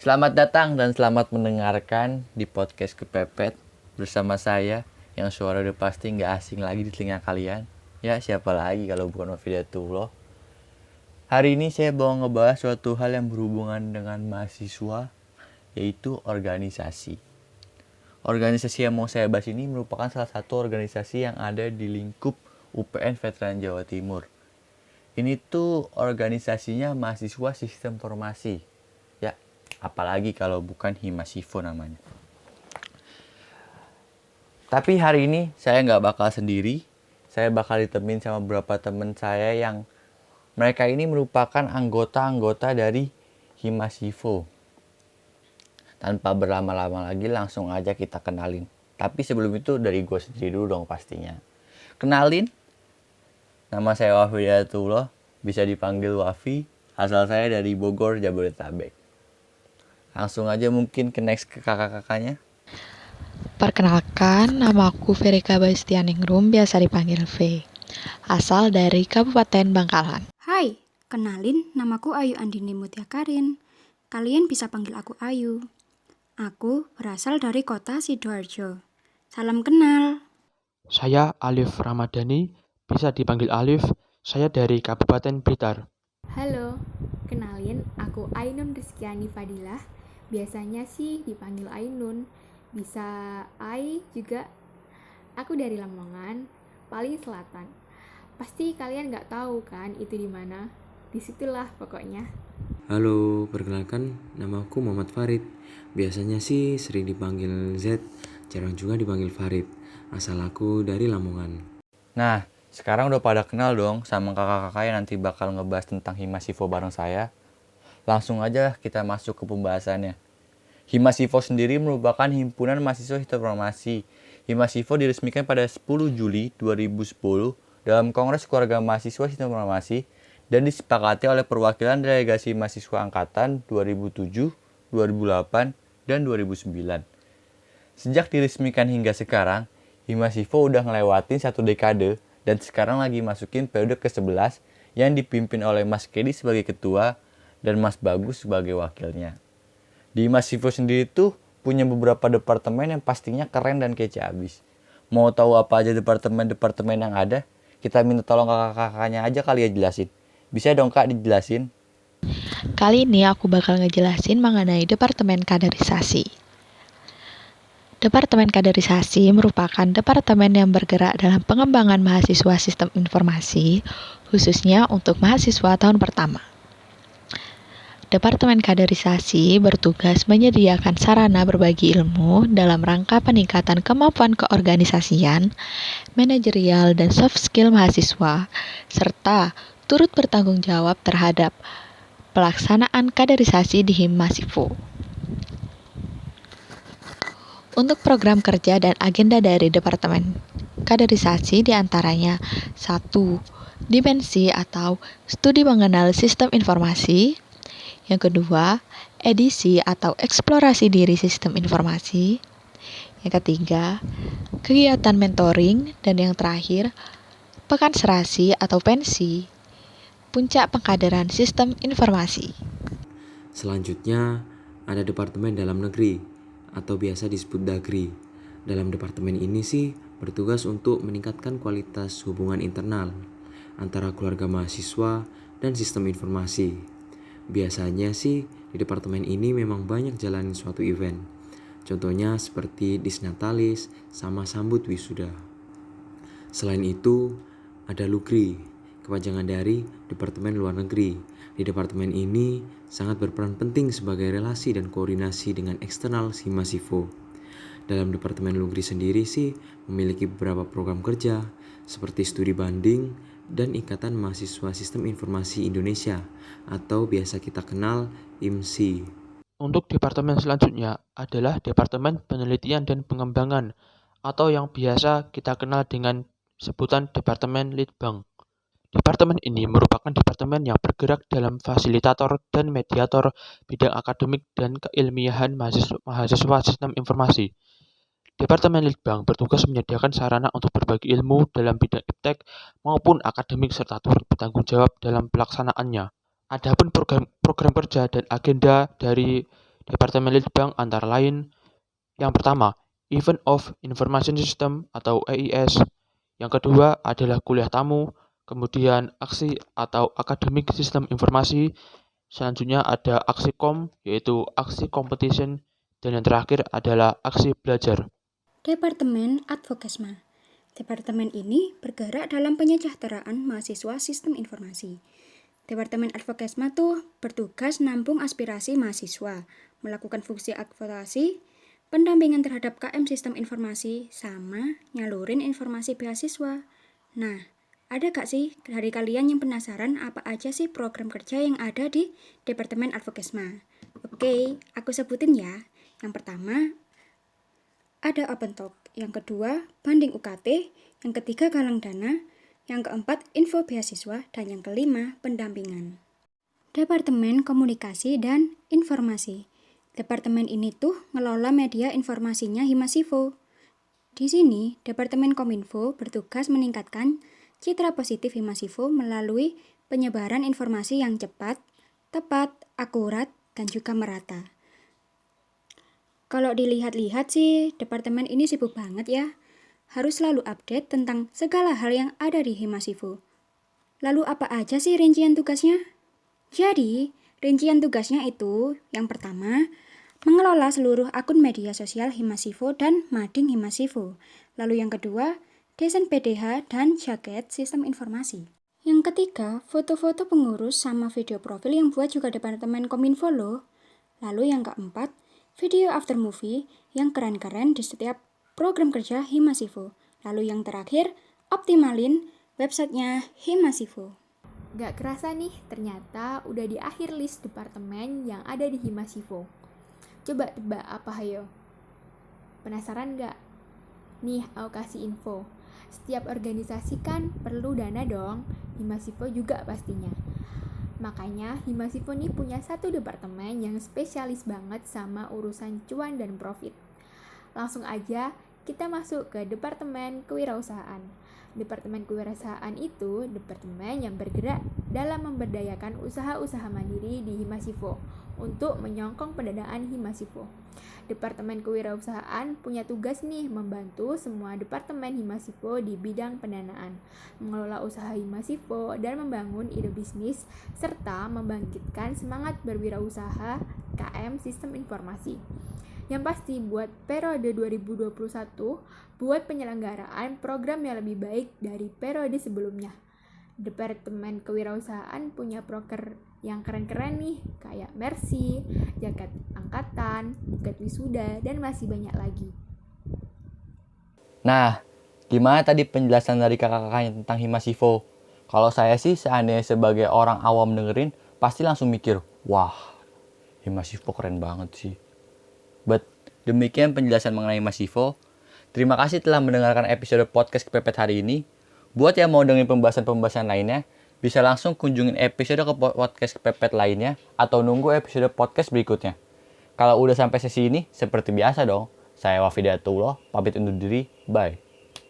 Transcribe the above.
Selamat datang dan selamat mendengarkan di podcast Kepepet bersama saya yang suara udah pasti nggak asing lagi di telinga kalian. Ya siapa lagi kalau bukan Wafidatullah. Hari ini saya mau ngebahas suatu hal yang berhubungan dengan mahasiswa, yaitu organisasi. Organisasi yang mau saya bahas ini merupakan salah satu organisasi yang ada di lingkup UPN Veteran Jawa Timur. Ini tuh organisasinya mahasiswa sistem informasi. Ya, apalagi kalau bukan Himasivo namanya. Tapi hari ini saya nggak bakal sendiri. Saya bakal ditemenin sama beberapa teman saya yang mereka ini merupakan anggota-anggota dari Himasivo. Tanpa berlama-lama lagi langsung aja kita kenalin. Tapi sebelum itu dari gue sendiri dulu dong pastinya. Kenalin, nama saya Wafidatullah, bisa dipanggil Wafi. Asal saya dari Bogor, Jabodetabek. Langsung aja mungkin ke next ke kakak-kakaknya. Perkenalkan, nama aku Verika Bastianingrum, biasa dipanggil V. Asal dari Kabupaten Bangkalan. Hai, kenalin namaku Ayu Andini Mutia Karin. Kalian bisa panggil aku Ayu. Aku berasal dari kota Sidoarjo. Salam kenal. Saya Alif Ramadhani, bisa dipanggil Alif. Saya dari Kabupaten Blitar. Halo, kenalin aku Ainun Rizkyani Fadilah. Biasanya sih dipanggil Ainun, bisa Ai juga. Aku dari Lamongan, paling selatan. Pasti kalian nggak tahu kan itu di mana? Disitulah pokoknya. Halo, perkenalkan nama aku Muhammad Farid. Biasanya sih sering dipanggil Z, jarang juga dipanggil Farid. Asal aku dari Lamongan. Nah, sekarang udah pada kenal dong sama kakak-kakak yang nanti bakal ngebahas tentang Himasivo bareng saya. Langsung aja kita masuk ke pembahasannya. Himasivo sendiri merupakan himpunan mahasiswa sistem informasi. Himasivo diresmikan pada 10 Juli 2010 dalam Kongres Keluarga Mahasiswa Sistem Informasi dan disepakati oleh perwakilan delegasi mahasiswa angkatan 2007, 2008, dan 2009. Sejak diresmikan hingga sekarang, Himasivo udah ngelewatin 1 dekade dan sekarang lagi masukin periode ke-11 yang dipimpin oleh Mas Kedi sebagai ketua dan Mas Bagus sebagai wakilnya. Di Himasivo sendiri tuh punya beberapa departemen yang pastinya keren dan kece abis. Mau tahu apa aja departemen-departemen yang ada? Kita minta tolong kakak-kakaknya aja kali ya jelasin. Bisa dong kak dijelasin? Kali ini aku bakal ngejelasin mengenai Departemen Kaderisasi. Departemen Kaderisasi merupakan departemen yang bergerak dalam pengembangan mahasiswa sistem informasi, khususnya untuk mahasiswa tahun pertama. Departemen Kaderisasi bertugas menyediakan sarana berbagi ilmu dalam rangka peningkatan kemampuan keorganisasian, manajerial, dan soft skill mahasiswa, serta turut bertanggung jawab terhadap pelaksanaan kaderisasi di Himasivo. Untuk program kerja dan agenda dari Departemen Kaderisasi diantaranya 1. Dimensi atau studi mengenal sistem informasi. Yang kedua, edisi atau eksplorasi diri sistem informasi. Yang ketiga, kegiatan mentoring. Dan yang terakhir, pekan serasi atau pensi, puncak pengkaderan sistem informasi. Selanjutnya, ada Departemen Dalam Negeri atau biasa disebut Dagri. Dalam departemen ini sih bertugas untuk meningkatkan kualitas hubungan internal antara keluarga mahasiswa dan sistem informasi. Biasanya sih di departemen ini memang banyak jalanin suatu event. Contohnya seperti Disnatalis sama sambut wisuda. Selain itu, ada Lugri, kepanjangan dari Departemen Luar Negeri. Di departemen ini sangat berperan penting sebagai relasi dan koordinasi dengan eksternal Himasivo. Dalam Departemen Lugri sendiri sih memiliki beberapa program kerja seperti studi banding dan Ikatan Mahasiswa Sistem Informasi Indonesia atau biasa kita kenal IMSI. Untuk departemen selanjutnya adalah Departemen Penelitian dan Pengembangan atau yang biasa kita kenal dengan sebutan Departemen Litbang. Departemen ini merupakan departemen yang bergerak dalam fasilitator dan mediator bidang akademik dan keilmiahan mahasiswa sistem informasi. Departemen Litbang bertugas menyediakan sarana untuk berbagi ilmu dalam bidang iptek maupun akademik serta turut bertanggung jawab dalam pelaksanaannya. Adapun program kerja dan agenda dari Departemen Litbang antara lain yang pertama, Event of Information System atau EIS. Yang kedua adalah kuliah tamu, kemudian aksi atau akademik sistem informasi. Selanjutnya ada aksi kom, yaitu aksi competition, dan yang terakhir adalah aksi belajar. Departemen Advokesma. Departemen ini bergerak dalam penyejahteraan mahasiswa sistem informasi. Departemen Advokesma tuh bertugas nampung aspirasi mahasiswa, melakukan fungsi advokasi, pendampingan terhadap KM sistem informasi, sama nyalurin informasi beasiswa. Nah, ada gak sih dari kalian yang penasaran apa aja sih program kerja yang ada di Departemen Advokesma? Oke, aku sebutin ya. Yang pertama, ada Open Talk. Yang kedua, banding UKT. Yang ketiga, galang dana. Yang keempat, info beasiswa. Dan yang kelima, pendampingan. Departemen Komunikasi dan Informasi. Departemen ini tuh ngelola media informasinya Himasivo. Di sini, Departemen Kominfo bertugas meningkatkan citra positif Himasivo melalui penyebaran informasi yang cepat, tepat, akurat, dan juga merata. Kalau dilihat-lihat sih, departemen ini sibuk banget ya. Harus selalu update tentang segala hal yang ada di Himasivo. Lalu apa aja sih rincian tugasnya? Jadi, rincian tugasnya itu, yang pertama, mengelola seluruh akun media sosial Himasivo dan mading Himasivo. Lalu yang kedua, desain PDH dan jaket sistem informasi. Yang ketiga, foto-foto pengurus sama video profil yang buat juga Departemen Kominfo loh. Lalu yang keempat, video after movie yang keren-keren di setiap program kerja Himasivo. Lalu yang terakhir, optimalin websitenya Himasivo. Gak kerasa nih, ternyata udah di akhir list departemen yang ada di Himasivo. Coba tebak apa hayo? Penasaran gak? Nih, aku kasih info. Setiap organisasi kan perlu dana dong, Himasivo juga pastinya. Makanya Himasivo nih punya satu departemen yang spesialis banget sama urusan cuan dan profit. Langsung aja kita masuk ke Departemen Kewirausahaan. Departemen Kewirausahaan itu departemen yang bergerak dalam memberdayakan usaha-usaha mandiri di Himasivo untuk menyokong pendanaan Himasivo. Departemen Kewirausahaan punya tugas nih membantu semua departemen Himasivo di bidang pendanaan, mengelola usaha Himasivo dan membangun ide bisnis serta membangkitkan semangat berwirausaha KM Sistem Informasi. Yang pasti buat periode 2021, buat penyelenggaraan program yang lebih baik dari periode sebelumnya. Departemen Kewirausahaan punya proker yang keren-keren nih, kayak Mercy, jaket angkatan, buket wisuda, dan masih banyak lagi. Nah, gimana tadi penjelasan dari kakak-kakaknya tentang Himasivo? Kalau saya sih seandainya sebagai orang awam dengerin, pasti langsung mikir, wah, Himasivo keren banget sih. But demikian penjelasan mengenai Himasivo. Terima kasih telah mendengarkan episode podcast Kepepet hari ini. Buat yang mau dengerin pembahasan-pembahasan lainnya, bisa langsung kunjungin episode ke podcast Kepepet lainnya atau nunggu episode podcast berikutnya. Kalau udah sampai sesi ini, seperti biasa dong, saya Wafidatullah, pamit undur diri, bye.